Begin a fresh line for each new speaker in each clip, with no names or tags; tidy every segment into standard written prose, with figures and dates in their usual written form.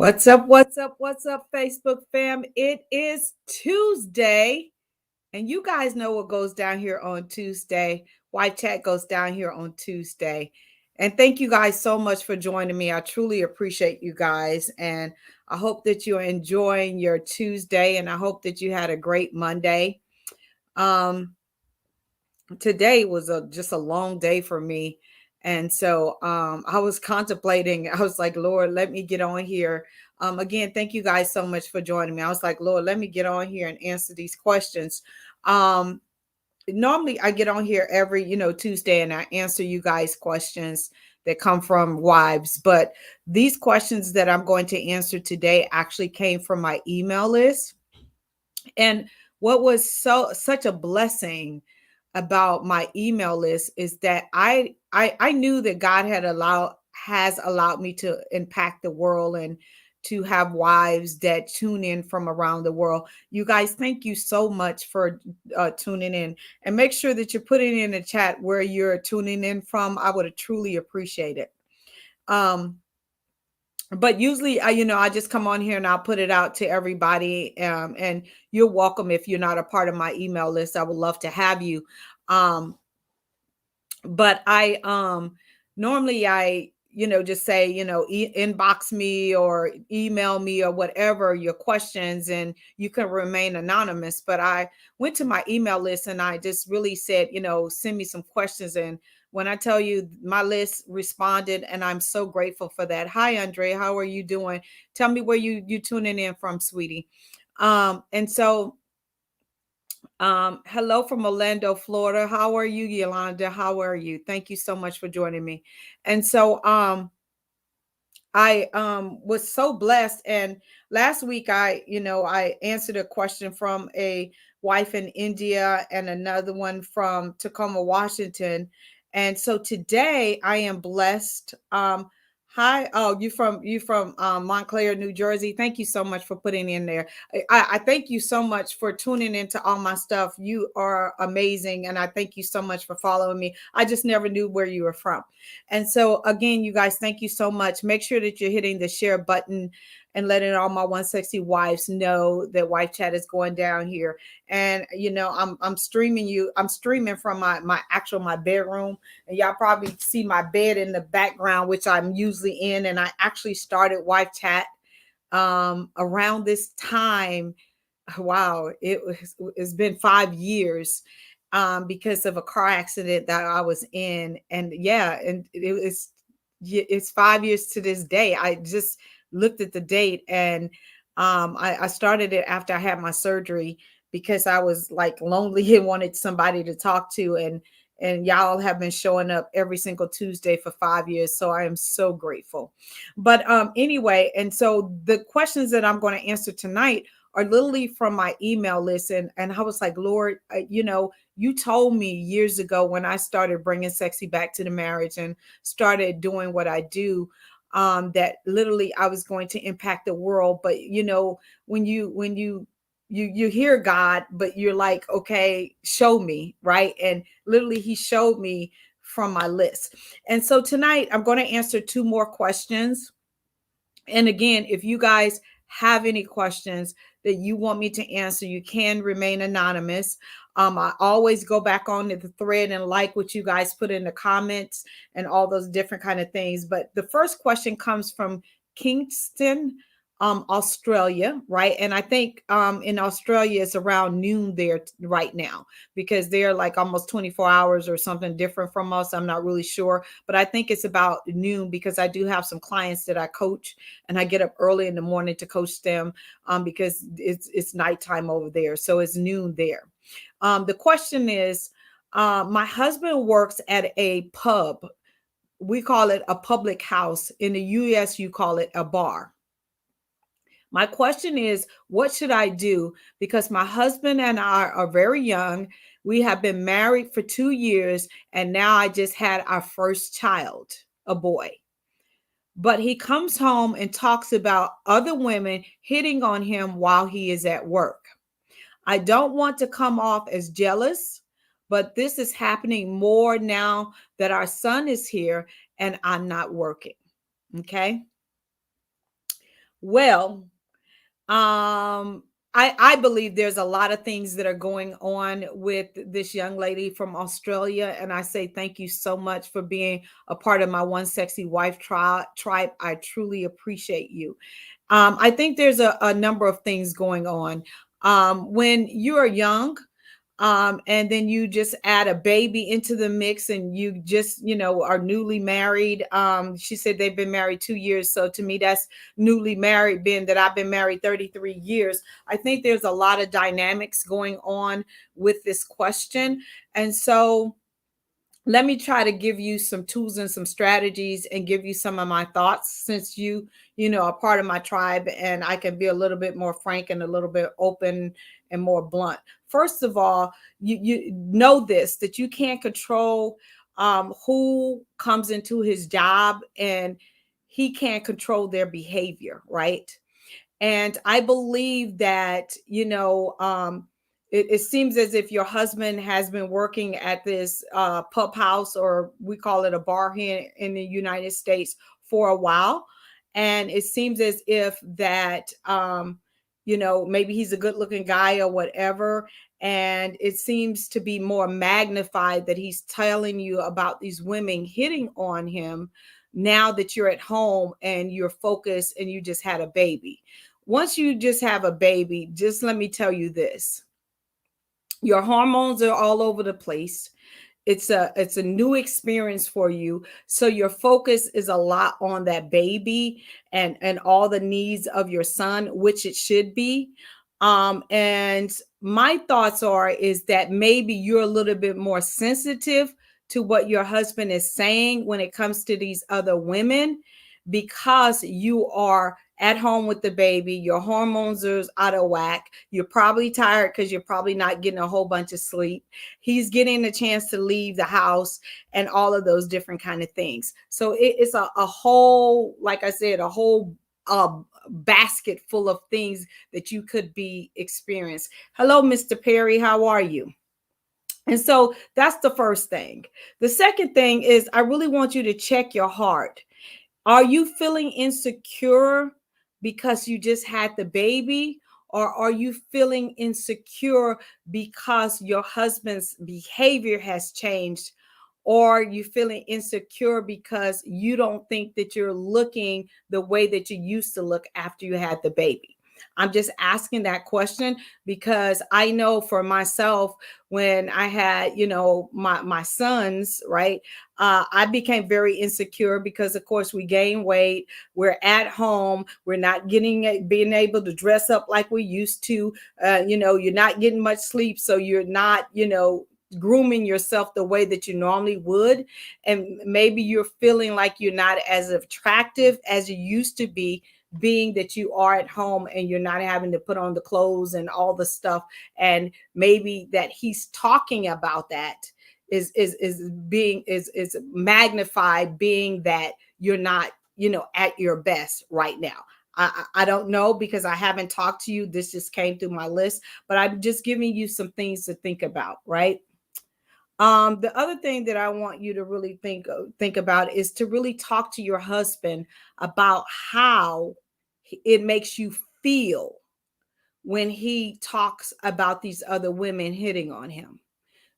What's up? What's up? What's up, Facebook fam? It is Tuesday, and you guys know what goes down here on Tuesday. White Chat goes down here on Tuesday. And thank you guys so much for joining me. I truly appreciate you guys. And I hope that you're enjoying your Tuesday, and I hope that you had a great Monday. Um, Today was just a long day for me. And so I was contemplating, I was like, Lord, let me get on here. Again, thank you guys so much for joining me. I was like, Lord, let me get on here and answer these questions. Um, Normally I get on here every, Tuesday, and I answer you guys questions that come from wives. But these questions that I'm going to answer today actually came from my email list. And what was such a blessing about my email list is that I knew that God has allowed me to impact the world and to have wives that tune in from around the world. You guys, thank you so much for tuning in, and make sure that you're putting in the chat where you're tuning in from. I would truly appreciate it. Um, but usually I just come on here and I'll put it out to everybody, and you're welcome. If you're not a part of my email list, I would love to have you. um but I normally I just say, inbox me or email me or whatever your questions, and you can remain anonymous. But I went to my email list and I just really said, send me some questions. And when I tell you, my list responded, and I'm so grateful for that. Hi Andre, how are you doing? Tell me where you tuning in from, sweetie. And so hello from Orlando, Florida. How are you, Yolanda? How are you? Thank you so much for joining me. And so I was so blessed. And last week I answered a question from a wife in India and another one from Tacoma, Washington. And so today I am blessed. Hi, oh, you from Montclair, New Jersey. Thank you so much for putting in there. I thank you so much for tuning into all my stuff. You are amazing, and I thank you so much for following me. I just never knew where you were from. And so again, you guys, thank you so much. Make sure that you're hitting the share button and letting all my 160 wives know that Wife Chat is going down here. And I'm streaming you. I'm streaming from my bedroom, and y'all probably see my bed in the background, which I'm usually in. And I actually started Wife Chat around this time. Wow, it's been 5 years, because of a car accident that I was in. And yeah, and it's 5 years to this day. I just looked at the date, and I started it after I had my surgery because I was like lonely and wanted somebody to talk to. And y'all have been showing up every single Tuesday for 5 years. So I am so grateful. But anyway, and so the questions that I'm going to answer tonight are literally from my email list. And I was like, Lord, you told me years ago when I started bringing sexy back to the marriage and started doing what I do, that literally I was going to impact the world. But when you hear God, but you're like, okay, show me, right? And literally he showed me from my list. And so tonight I'm going to answer two more questions. And again, if you guys have any questions that you want me to answer, you can remain anonymous. I always go back on to the thread and like what you guys put in the comments and all those different kind of things. But the first question comes from Kingston, Australia, right? And I think in Australia it's around noon there right now, because they're like almost 24 hours or something different from us. I'm not really sure, but I think it's about noon because I do have some clients that I coach, and I get up early in the morning to coach them, because it's nighttime over there, so it's noon there. The question is, my husband works at a pub. We call it a public house. In the US, you call it a bar. My question is, what should I do? Because my husband and I are very young. We have been married for 2 years, and now I just had our first child, a boy. But he comes home and talks about other women hitting on him while he is at work. I don't want to come off as jealous, but this is happening more now that our son is here and I'm not working. Okay. Well, I believe there's a lot of things that are going on with this young lady from Australia, and I say thank you so much for being a part of my One Sexy Wife tribe. I truly appreciate you. I think there's a number of things going on. When you are young, and then you just add a baby into the mix, and you just, are newly married. She said they've been married 2 years. So to me, that's newly married, being that I've been married 33 years. I think there's a lot of dynamics going on with this question. And so let me try to give you some tools and some strategies and give you some of my thoughts, since you are part of my tribe, and I can be a little bit more frank and a little bit open and more blunt. First of all, you know this, that you can't control who comes into his job, and he can't control their behavior, right? And I believe that, it seems as if your husband has been working at this pub house, or we call it a bar here in the United States, for a while. And it seems as if that, maybe he's a good looking guy or whatever. And it seems to be more magnified that he's telling you about these women hitting on him now that you're at home and you're focused and you just had a baby. Once you just have a baby, just let me tell you this: your hormones are all over the place. It's a new experience for you, so your focus is a lot on that baby and all the needs of your son, which it should be. And my thoughts are is that maybe you're a little bit more sensitive to what your husband is saying when it comes to these other women, because you are at home with the baby, your hormones are out of whack, you're probably tired because you're probably not getting a whole bunch of sleep, he's getting a chance to leave the house, and all of those different kind of things. So it's a whole, like I said, a whole basket full of things that you could be experienced. Hello, Mr. Perry, how are you? And so that's the first thing. The second thing is, I really want you to check your heart. Are you feeling insecure because you just had the baby? Or are you feeling insecure because your husband's behavior has changed? Or you feeling insecure because you don't think that you're looking the way that you used to look after you had the baby? I'm just asking that question because I know for myself, when I had, my sons, right? I became very insecure because, of course, we gained weight. We're at home. We're not being able to dress up like we used to. You're not getting much sleep, so you're not, grooming yourself the way that you normally would. And maybe you're feeling like you're not as attractive as you used to be, being that you are at home and you're not having to put on the clothes and all the stuff. And maybe that he's talking about that is magnified, being that you're not, at your best right now. I don't know, because I haven't talked to you. This just came through my list, but I'm just giving you some things to think about, right? The other thing that I want you to really think about is to really talk to your husband about how it makes you feel when he talks about these other women hitting on him.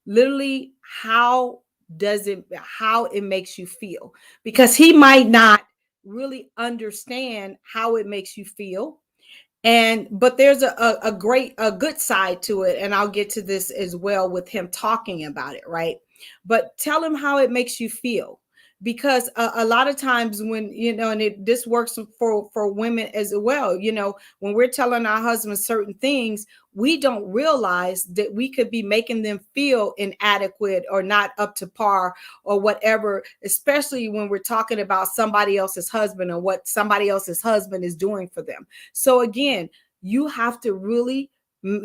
Literally, how it makes you feel, because he might not really understand how it makes you feel. And but there's a good side to it, and I'll get to this as well with him talking about it, right? But tell him how it makes you feel, because a lot of times when, and this works for women as well, when we're telling our husbands certain things, we don't realize that we could be making them feel inadequate or not up to par or whatever, especially when we're talking about somebody else's husband and what somebody else's husband is doing for them. So again, you have to really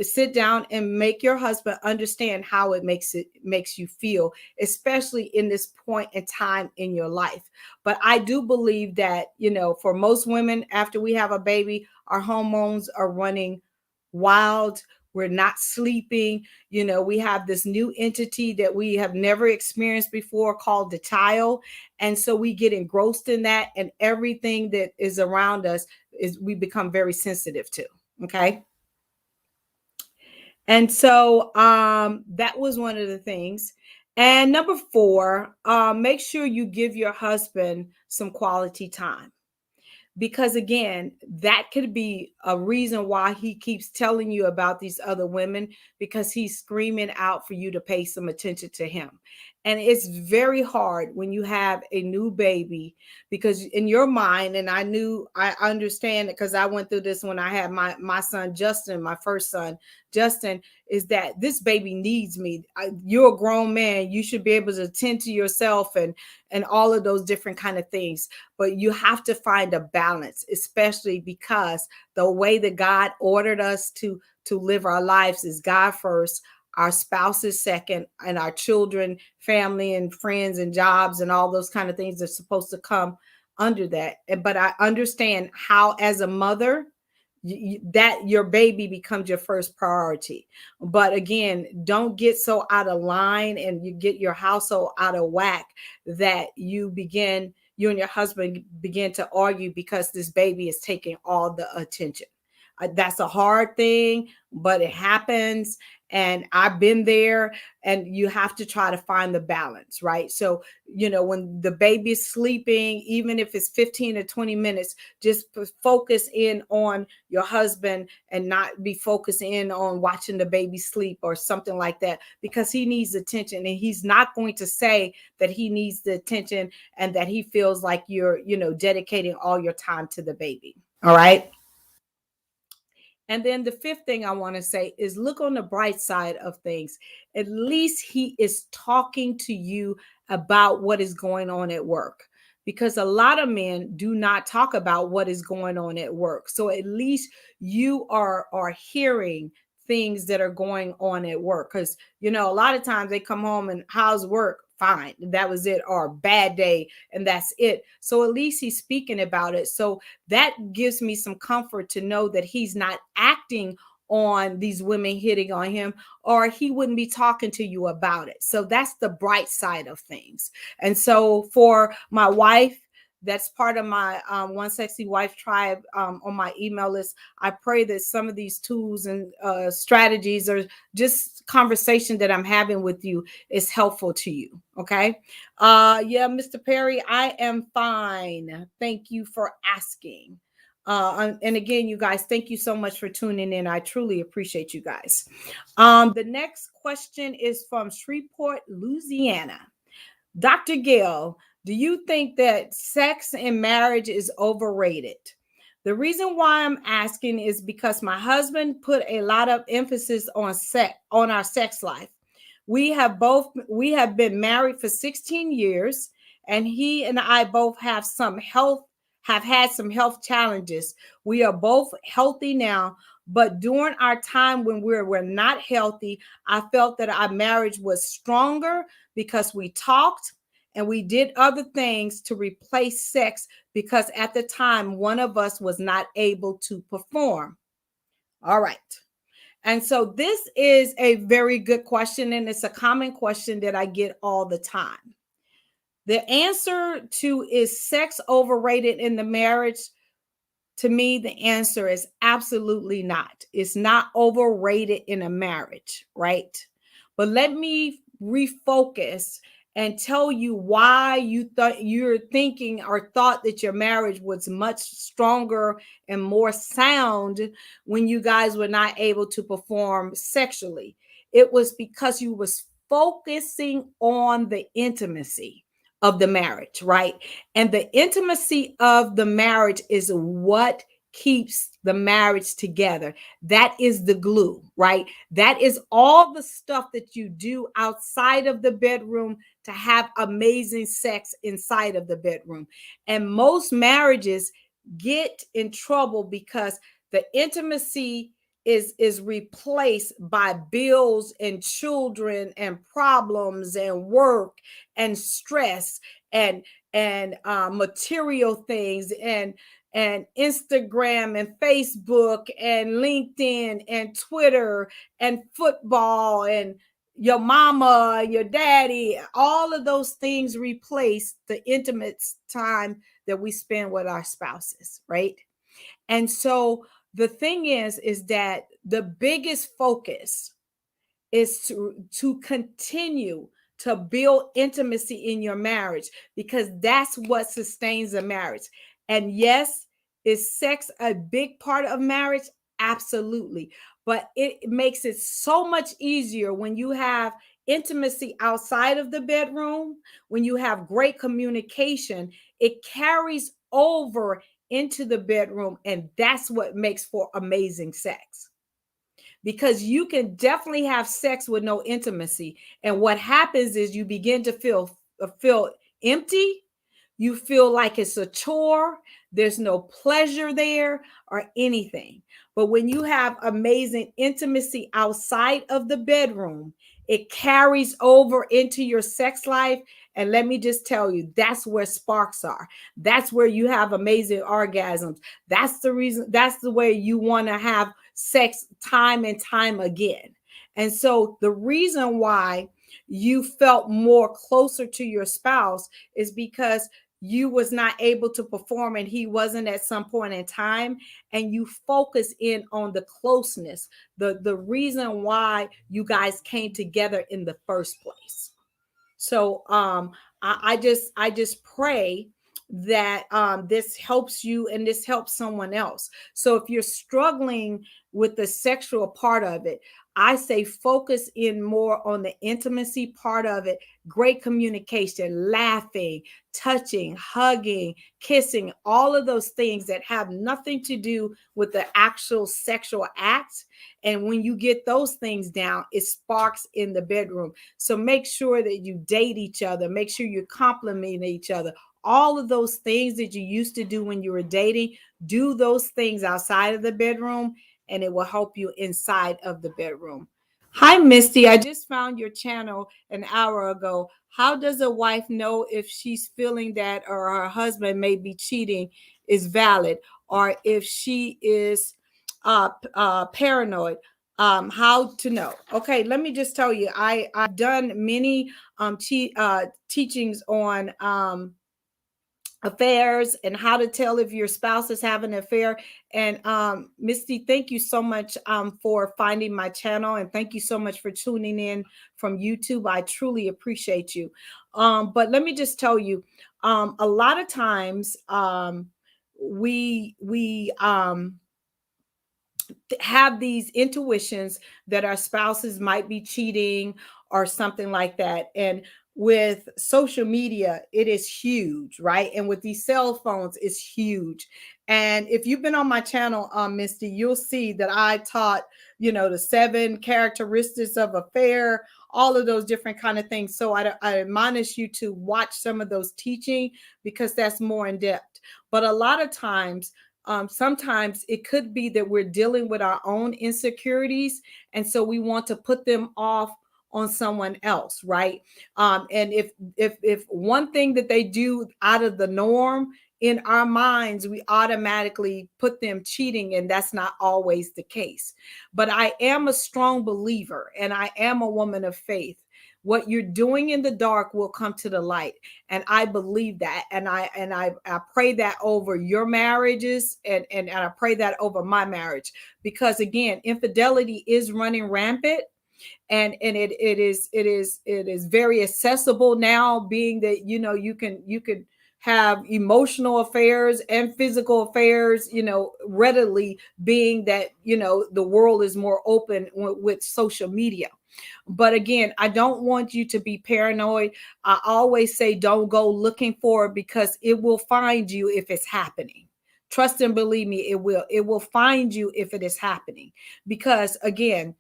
sit down and make your husband understand how it makes you feel, especially in this point in time in your life. But I do believe that, for most women, after we have a baby, our hormones are running wild. We're not sleeping. We have this new entity that we have never experienced before called the child. And so we get engrossed in that, and everything that is around us is we become very sensitive to. Okay. And so that was one of the things. And number four, make sure you give your husband some quality time, because again, that could be a reason why he keeps telling you about these other women, because he's screaming out for you to pay some attention to him. And it's very hard when you have a new baby, because in your mind, and I understand it because I went through this when I had my son Justin, my first son Justin, is that this baby needs me. You're a grown man, you should be able to attend to yourself and all of those different kind of things. But you have to find a balance, especially because the way that God ordered us to live our lives is God first, our spouses second, and our children, family and friends and jobs and all those kind of things are supposed to come under that. But I understand how, as a mother, that your baby becomes your first priority. But again, don't get so out of line and you get your household out of whack that you and your husband begin to argue because this baby is taking all the attention. That's a hard thing, but it happens. And I've been there, and you have to try to find the balance, right? So, when the baby's sleeping, even if it's 15 or 20 minutes, just focus in on your husband and not be focused in on watching the baby sleep or something like that, because he needs attention, and he's not going to say that he needs the attention and that he feels like you're, dedicating all your time to the baby. All right. And then the fifth thing I want to say is look on the bright side of things. At least he is talking to you about what is going on at work, because a lot of men do not talk about what is going on at work. So at least you are hearing things that are going on at work, because a lot of times they come home and how's work? Fine, that was it, or bad day, and that's it. So at least he's speaking about it. So that gives me some comfort to know that he's not acting on these women hitting on him, or he wouldn't be talking to you about it. So that's the bright side of things. And so for my wife, that's part of my One Sexy Wife tribe on my email list. I pray that some of these tools and strategies, or just conversation that I'm having with you, is helpful to you. Okay. Yeah, Mr. Perry, I am fine. Thank you for asking. And again, you guys, thank you so much for tuning in. I truly appreciate you guys. The next question is from Shreveport, Louisiana. Dr. Gail, do you think that sex in marriage is overrated? The reason why I'm asking is because my husband put a lot of emphasis on our sex life. We have been married for 16 years, and he and I both have had some health challenges. We are both healthy now, but during our time when we were not healthy, I felt that our marriage was stronger because we talked and we did other things to replace sex, because at the time one of us was not able to perform. All right. And so this is a very good question, and it's a common question that I get all the time. The answer to is sex overrated in the marriage? To me, the answer is absolutely not. It's not overrated in a marriage, right? But let me refocus and tell you why you're thinking or thought that your marriage was much stronger and more sound when you guys were not able to perform sexually. It was because you was focusing on the intimacy of the marriage, right? And the intimacy of the marriage is what keeps the marriage together. That is the glue, right? That is all the stuff that you do outside of the bedroom to have amazing sex inside of the bedroom. And most marriages get in trouble because the intimacy is replaced by bills and children and problems and work and stress and material things Instagram and Facebook and LinkedIn and Twitter and football and your mama, your daddy, all of those things replace the intimate time that we spend with our spouses, right? And so the thing is that the biggest focus is to continue to build intimacy in your marriage, because that's what sustains a marriage. And yes, is sex a big part of marriage? Absolutely. But it makes it so much easier when you have intimacy outside of the bedroom, when you have great communication, it carries over into the bedroom, and that's what makes for amazing sex, because you can definitely have sex with no intimacy, and what happens is you begin to feel empty. You feel like it's a chore. There's no pleasure there or anything. But when you have amazing intimacy outside of the bedroom, it carries over into your sex life. And let me just tell you, that's where sparks are. That's where you have amazing orgasms. That's the reason, that's the way you want to have sex time and time again. And so the reason why you felt more closer to your spouse is because you was not able to perform and he wasn't at some point in time, and you focus in on the closeness, the reason why you guys came together in the first place. So I just pray that this helps you and this helps someone else. So if you're struggling with the sexual part of it, I say focus in more on the intimacy part of it. Great communication, laughing, touching, hugging, kissing, all of those things that have nothing to do with the actual sexual act. And when you get those things down, it sparks in the bedroom. So make sure that you date each other. Make sure you compliment each other. All of those things that you used to do when you were dating, do those things outside of the bedroom, and it will help you inside of the bedroom. Hi, Misty. I just found your channel an hour ago. How does a wife know if she's feeling that or her husband may be cheating is valid, or if she is paranoid? How to know? Okay, let me just tell you, I've done many teachings on affairs and how to tell if your spouse is having an affair. And Misty, thank you so much for finding my channel, and thank you so much for tuning in from YouTube. I truly appreciate you. But let me just tell you, a lot of times we have these intuitions that our spouses might be cheating or something like that. And with social media, it is huge, right? And with these cell phones, it's huge. And if you've been on my channel, Misty, you'll see that I taught, the 7 characteristics of affair, all of those different kind of things. So I admonish you to watch some of those teaching, because that's more in depth. But a lot of times, sometimes it could be that we're dealing with our own insecurities, and so we want to put them off on someone else, right? And if one thing that they do out of the norm, in our minds we automatically put them cheating, and that's not always the case. But I am a strong believer, and I am a woman of faith. What you're doing in the dark will come to the light, and I believe that, and I pray that over your marriages, and I pray that over my marriage, because again, infidelity is running rampant, and it is very accessible now, being that you could have emotional affairs and physical affairs, readily, being that the world is more open with social media. But again, I don't want you to be paranoid. I always say don't go looking for it, because it will find you if it's happening. Trust and believe me, it will find you if it is happening. Because again,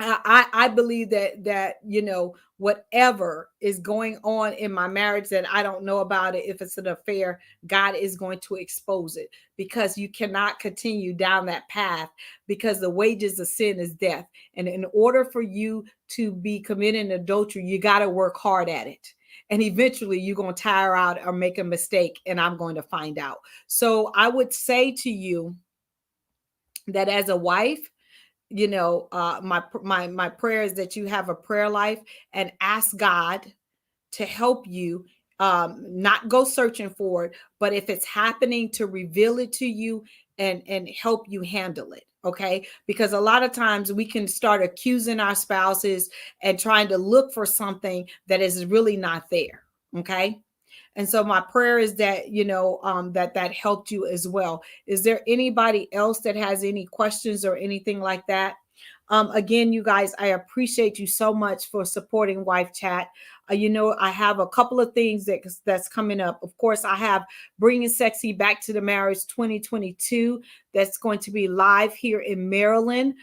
I believe that whatever is going on in my marriage that I don't know about it, if it's an affair, God is going to expose it, because you cannot continue down that path, because the wages of sin is death. And in order for you to be committing adultery, you got to work hard at it. and eventually you're going to tire out or make a mistake, and I'm going to find out. So I would say to you that as a wife, my prayer is that you have a prayer life and ask God to help you, not go searching for it, but if it's happening, to reveal it to you and help you handle it. Okay, because a lot of times we can start accusing our spouses and trying to look for something that is really not there. Okay, and so my prayer is that that helped you as well. Is there anybody else that has any questions or anything like that? Again, you guys, I appreciate you so much for supporting Wife Chat. I have a couple of things that's coming up. Of course, I have Bringing Sexy Back to the Marriage 2022 that's going to be live here in Maryland.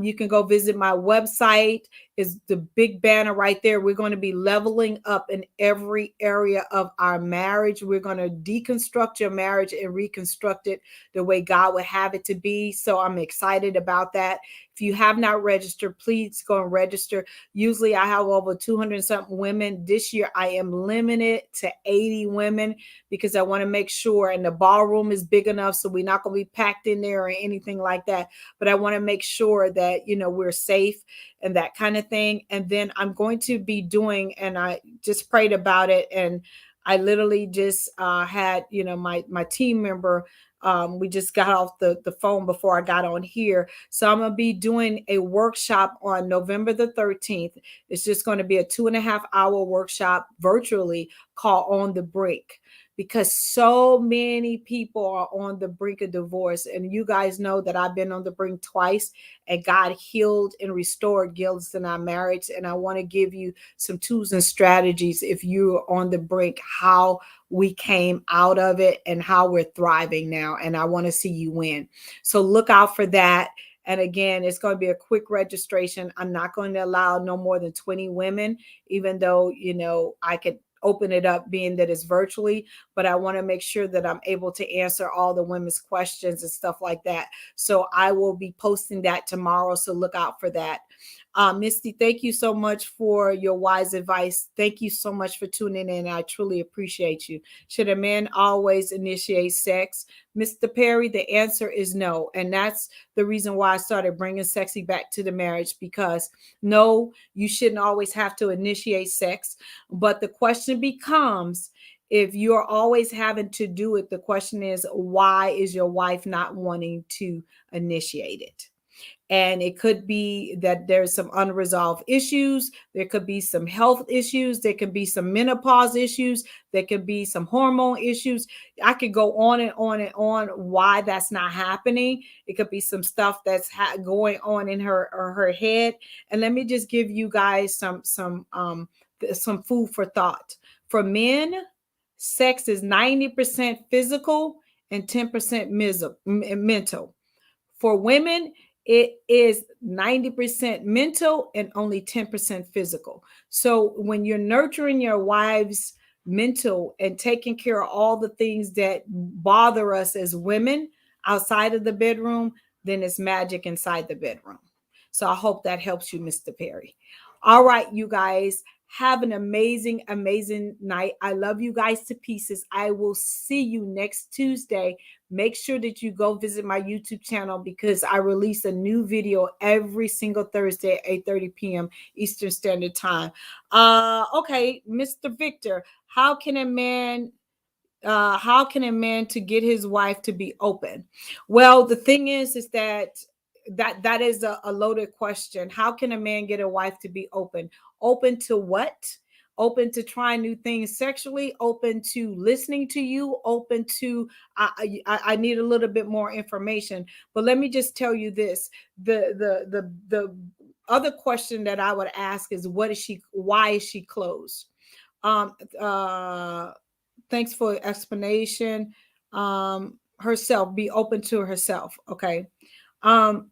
You can go visit my website. Is the big banner right there. We're going to be leveling up in every area of our marriage. We're going to deconstruct your marriage and reconstruct it the way God would have it to be. So I'm excited about that. If you have not registered, please go and register. Usually I have over 200 something women. This year I am limited to 80 women because I want to make sure, and the ballroom is big enough, so we're not going to be packed in there or anything like that. But I want to make sure that, we're safe and that kind of thing. And then I'm going to be doing, and I just prayed about it, and I literally just had, my team member, we just got off the phone before I got on here. So I'm going to be doing a workshop on November the 13th. It's just going to be a 2.5 hour workshop virtually called On the Brink, because so many people are on the brink of divorce. And you guys know that I've been on the brink twice, and God healed and restored guilds in our marriage. And I want to give you some tools and strategies if you're on the brink, how we came out of it and how we're thriving now. And I want to see you win. So look out for that. And again, it's going to be a quick registration. I'm not going to allow no more than 20 women, even though, I could open it up being that it's virtually, but I want to make sure that I'm able to answer all the women's questions and stuff like that. So I will be posting that tomorrow. So look out for that. Misty, thank you so much for your wise advice. Thank you so much for tuning in. I truly appreciate you. Should a man always initiate sex? Mr. Perry, the answer is no. And that's the reason why I started Bringing Sexy Back to the Marriage, because no, you shouldn't always have to initiate sex. But the question becomes, if you're always having to do it, the question is, why is your wife not wanting to initiate it? And it could be that there's some unresolved issues. There could be some health issues. There could be some menopause issues. There could be some hormone issues. I could go on and on and on why that's not happening. It could be some stuff that's going on in her head. And let me just give you guys some food for thought. For men, sex is 90% physical and 10% mental. For women, it is 90% mental and only 10% physical. So when you're nurturing your wife's mental and taking care of all the things that bother us as women outside of the bedroom, then it's magic inside the bedroom. So I hope that helps you, Mr. Perry. All right, you guys, have an amazing, amazing night. I love you guys to pieces. I will see you next Tuesday. Make sure that you go visit my YouTube channel, because I release a new video every single Thursday at 8:30 p.m. Eastern Standard Time. Okay, Mr. Victor, how can a man to get his wife to be open? Well, the thing is that is a loaded question. How can a man get a wife to be open? Open to what? Open to trying new things sexually, open to listening to you, open to I need a little bit more information. But let me just tell you this. The other question that I would ask is, why is she closed? Um Thanks for explanation. Herself, be open to herself. Okay. Um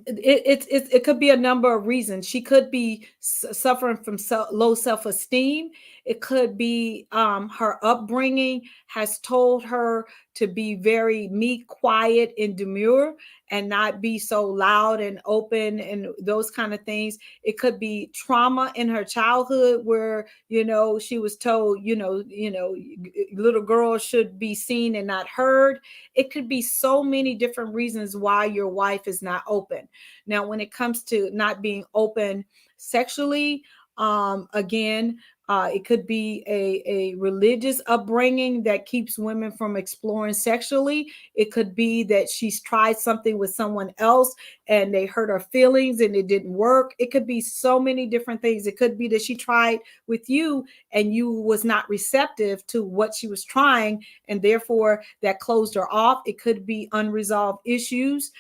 it could be a number of reasons. She could be suffering from low self-esteem. It could be her upbringing has told her to be very meek, quiet, and demure, and not be so loud and open and those kind of things. It could be trauma in her childhood where, she was told, little girls should be seen and not heard. It could be so many different reasons why your wife is not open. Now, when it comes to not being open sexually, again, it could be a religious upbringing that keeps women from exploring sexually. It could be that she's tried something with someone else and they hurt her feelings and it didn't work. It could be so many different things. It could be that she tried with you and you was not receptive to what she was trying, and therefore that closed her off. It could be unresolved issues,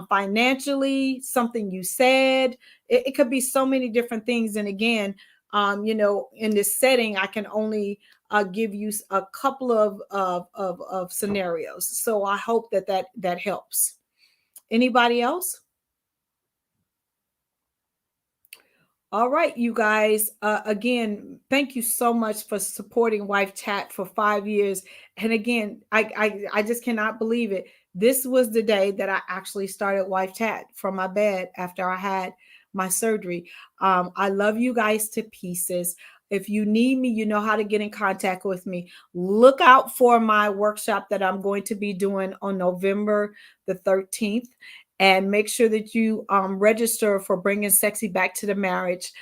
financially, something you said. It could be so many different things. And again, in this setting, I can only give you a couple of scenarios. So I hope that helps. Anybody else? All right, you guys. Again, thank you so much for supporting Wife Chat for 5 years. And again, I just cannot believe it. This was the day that I actually started Wife Chat from my bed after I had my surgery. I love you guys to pieces. If you need me, you know how to get in contact with me. Look out for my workshop that I'm going to be doing on November the 13th. And make sure that you register for bringing sexy back to the marriage,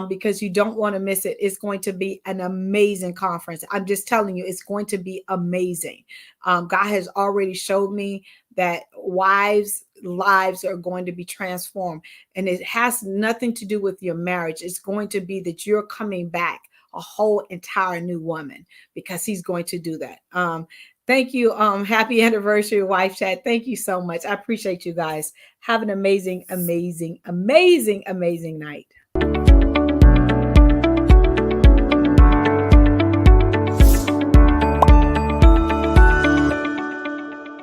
because you don't want to miss it. It's going to be an amazing conference. I'm just telling you, it's going to be amazing. God has already showed me that wives' lives are going to be transformed, and it has nothing to do with your marriage. It's going to be that you're coming back a whole entire new woman, because he's going to do that. Thank you. Happy anniversary, Wife Chat. Thank you so much. I appreciate you guys. Have an amazing, amazing, amazing, amazing night.